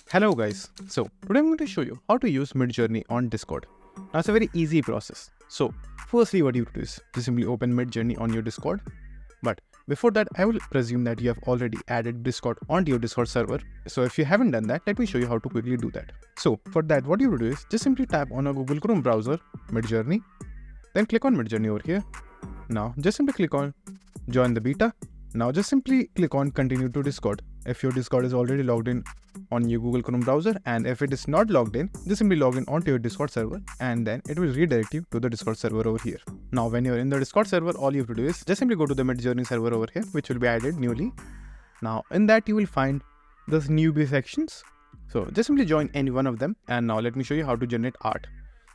Hello guys, so today I'm going to show you how to use Midjourney on Discord. Now it's a very easy process. So firstly what you do is to simply open Midjourney on your Discord. But before that I will presume that you have already added Discord onto your Discord server. So if you haven't done that, let me show you how to quickly do that. So for that what you do is just simply tap on a Google Chrome browser, Midjourney, then click on Midjourney over here. Now just simply click on join the beta. Now just simply click on continue to Discord. If your Discord is already logged in on your Google Chrome browser, and if it is not logged in, just simply log in onto your Discord server and then it will redirect you to the Discord server over here. Now when you're in the Discord server, all you have to do is just simply go to the Midjourney server over here, which will be added newly. Now in that you will find the newbie sections. So just simply join any one of them, and now let me show you how to generate art.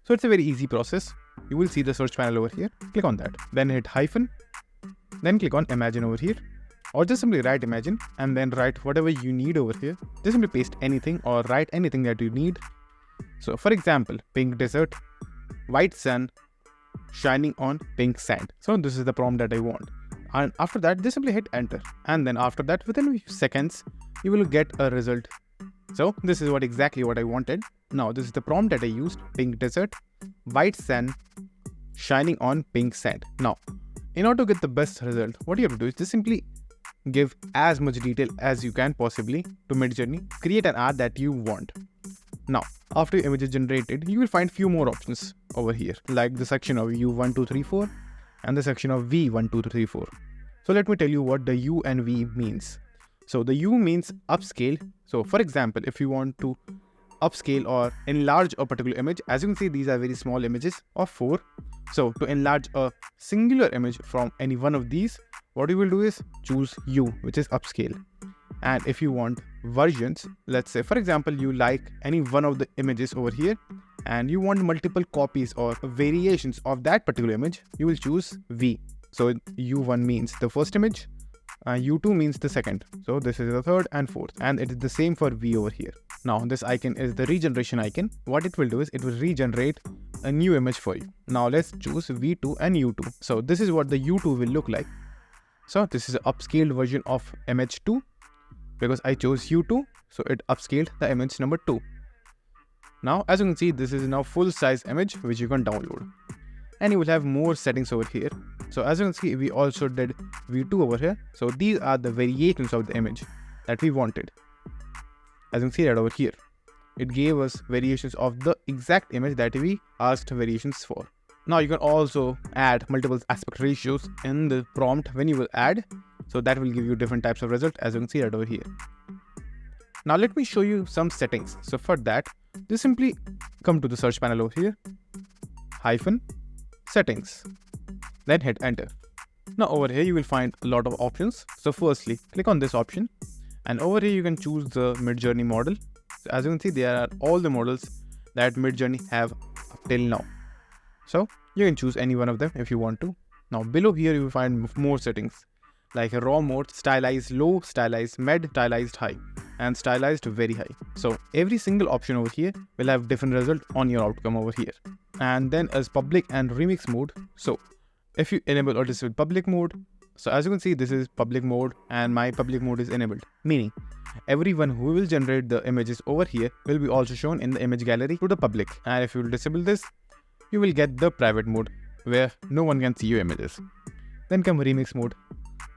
So it's a very easy process. You will see the search panel over here. Click on that, then hit hyphen, then click on imagine over here. Or just simply write imagine and then write whatever you need over here. Just simply paste anything or write anything that you need. So for example, pink desert, white sun, shining on pink sand. So this is the prompt that I want. And after that, just simply hit enter. And then after that, within a few seconds, you will get a result. So this is exactly what I wanted. Now this is the prompt that I used, pink desert, white sun, shining on pink sand. Now, in order to get the best result, what you have to do is just simply give as much detail as you can possibly to Midjourney, create an art that you want. Now, after your image is generated, you will find few more options over here, like the section of U1234 and the section of V1234. So let me tell you what the U and V means. So the U means upscale. So for example, if you want to upscale or enlarge a particular image, as you can see, these are very small images of 4. So to enlarge a singular image from any one of these, what you will do is choose U, which is upscale. And if you want versions, let's say for example you like any one of the images over here and you want multiple copies or variations of that particular image, you will choose V. So U1 means the first image, U2 means the second. So this is the third and fourth, and it is the same for V over here. Now this icon is the regeneration icon. What it will do is it will regenerate a new image for you. Now let's choose V2 and U2. So this is what the U2 will look like. So this is an upscaled version of image 2 because I chose U2, so it upscaled the image number 2. Now as you can see, this is now full size image which you can download, and you will have more settings over here. So as you can see, we also did V2 over here. So these are the variations of the image that we wanted. As you can see that over here, it gave us variations of the exact image that we asked variations for. Now you can also add multiple aspect ratios in the prompt when you will add. So that will give you different types of results, as you can see that over here. Now let me show you some settings. So for that, just simply come to the search panel over here, hyphen, settings, then hit enter. Now over here you will find a lot of options. So firstly, click on this option, and over here you can choose the Midjourney model. So as you can see, there are all the models that Midjourney have up till now. So you can choose any one of them if you want to. Now below here you will find more settings like a raw mode, stylized low, stylized mid, stylized high, and stylized very high. So every single option over here will have different result on your outcome over here. And then as public and remix mode. So if you enable or disable public mode, so as you can see, this is public mode and my public mode is enabled, meaning everyone who will generate the images over here will be also shown in the image gallery to the public. And if you will disable this, you will get the private mode where no one can see your images. Then come remix mode.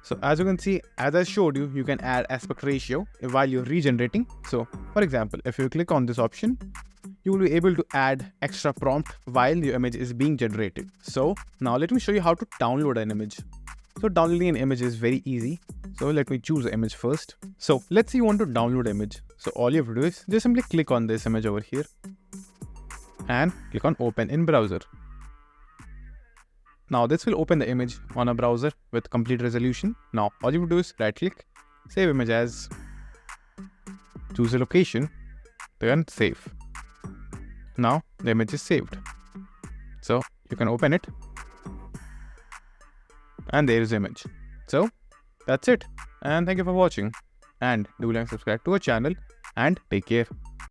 So as you can see, as I showed you, you can add aspect ratio while you're regenerating. So for example, if you click on this option, you will be able to add extra prompt while your image is being generated. So now let me show you how to download an image. So downloading an image is very easy. So let me choose the image first. So let's say you want to download an image. So all you have to do is just simply click on this image over here and click on open in browser. Now this will open the image on a browser with complete resolution. Now all you have to do is right click, save image as, choose a location, then save. Now the image is saved. So you can open it, and there is the image. So that's it, and thank you for watching, and do like, subscribe to our channel, and take care.